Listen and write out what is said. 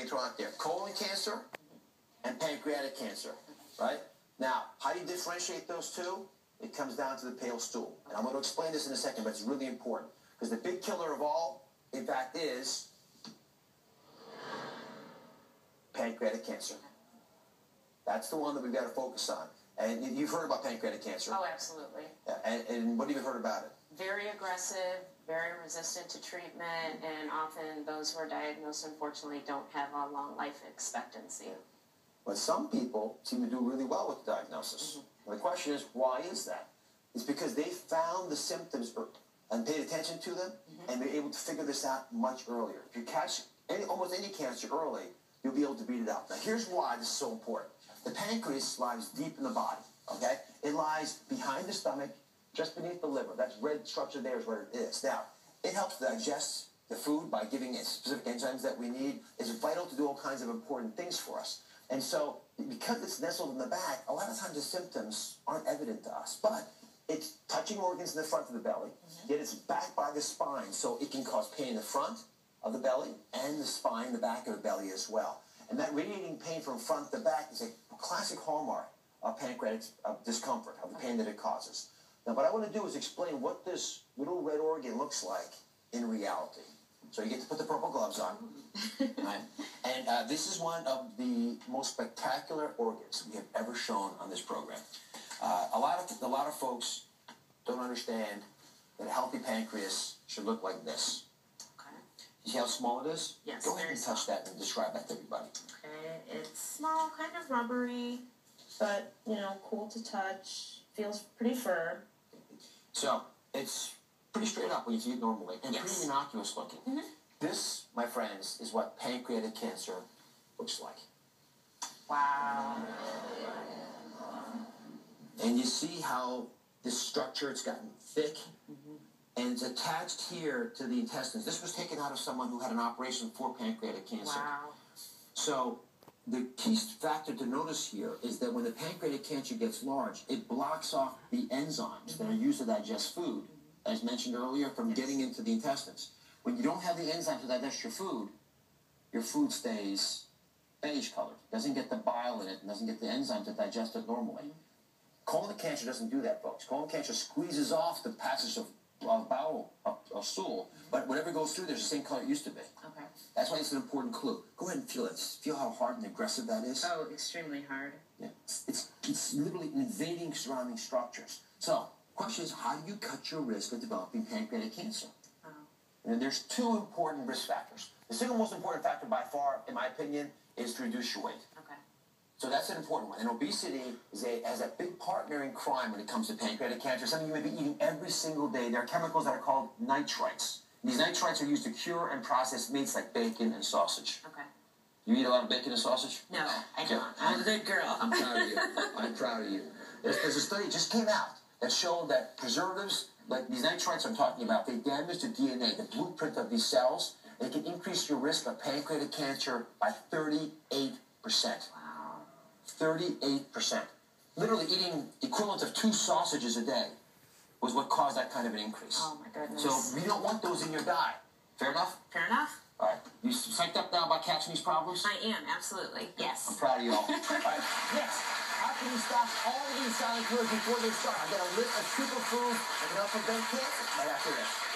throw out there. Colon cancer and pancreatic cancer, right? Now, how do you differentiate those two? It comes down to the pale stool. And I'm going to explain this in a second, but it's really important. Because the big killer of all, in fact, is pancreatic cancer. That's the one that we've got to focus on. And you've heard about pancreatic cancer. Oh, absolutely. Yeah, and what have you heard about it? Very aggressive, very resistant to treatment, and often those who are diagnosed, unfortunately, don't have a long life expectancy. But some people seem to do really well with the diagnosis. Mm-hmm. The question is, why is that? It's because they found the symptoms and paid attention to them, and they're able to figure this out much earlier. If you catch almost any cancer early, you'll be able to beat it out. Now, here's why this is so important. The pancreas lies deep in the body, okay? It lies behind the stomach, just beneath the liver. That red structure there is where it is. Now, it helps digest the food by giving it specific enzymes that we need. It's vital to do all kinds of important things for us. And so, because it's nestled in the back, a lot of times the symptoms aren't evident to us. But it's touching organs in the front of the belly, yet it's backed by the spine, so it can cause pain in the front of the belly and the spine, the back of the belly as well. And that radiating pain from front to back is a classic hallmark of pancreatic discomfort, of the pain that it causes. Now, what I want to do is explain what this little red organ looks like in reality. So you get to put the purple gloves on. Right? And this is one of the most spectacular organs we have ever shown on this program. A lot of folks don't understand that a healthy pancreas should look like this. Okay. You see how small it is? Yes. Go ahead and touch that and describe that to everybody. Okay, it's small, kind of rubbery, but, you know, cool to touch. Feels pretty firm. So, it's pretty straight up when you see it normally, and pretty innocuous looking. This, my friends, is what pancreatic cancer looks like. Wow. And you see how this structure, it's gotten thick, and it's attached here to the intestines. This was taken out of someone who had an operation for pancreatic cancer. Wow. So the key factor to notice here is that when the pancreatic cancer gets large, it blocks off the enzymes that are used to digest food, as mentioned earlier, from getting into the intestines. When you don't have the enzymes to digest your food stays beige colored. Doesn't get the bile in it, and doesn't get the enzymes to digest it normally. Colon cancer doesn't do that, folks. Colon cancer squeezes off the passage of bowel, of stool, but whatever goes through, there's the same color it used to be. Okay. That's why it's an important clue. Go ahead and feel it. Feel how hard and aggressive that is. Oh, extremely hard. Yeah. It's literally invading surrounding structures. So, the question is, how do you cut your risk of developing pancreatic cancer? Oh. And there's two important risk factors. The single most important factor by far, in my opinion, is to reduce your weight. Okay. So that's an important one. And obesity has a big partner in crime when it comes to pancreatic cancer. Something you may be eating every single day. There are chemicals that are called nitrites. These nitrites are used to cure and process meats like bacon and sausage. Okay. You eat a lot of bacon and sausage? No, I don't. I'm a good girl. I'm proud of you. I'm proud of you. There's a study that just came out that showed that preservatives, like these nitrites I'm talking about, they damage the DNA, the blueprint of these cells. They can increase your risk of pancreatic cancer by 38%. Wow. 38%. Literally eating the equivalent of 2 sausages a day was what caused that kind of an increase. Oh, my goodness. So we don't want those in your diet. Fair enough? Fair enough. All right. You psyched up now about catching these problems? I am, absolutely. Yes. I'm proud of you all. All right. Next, how can you stop all of these silent killers before they start? I've got a list of superfoods that can help prevent cancer right after this.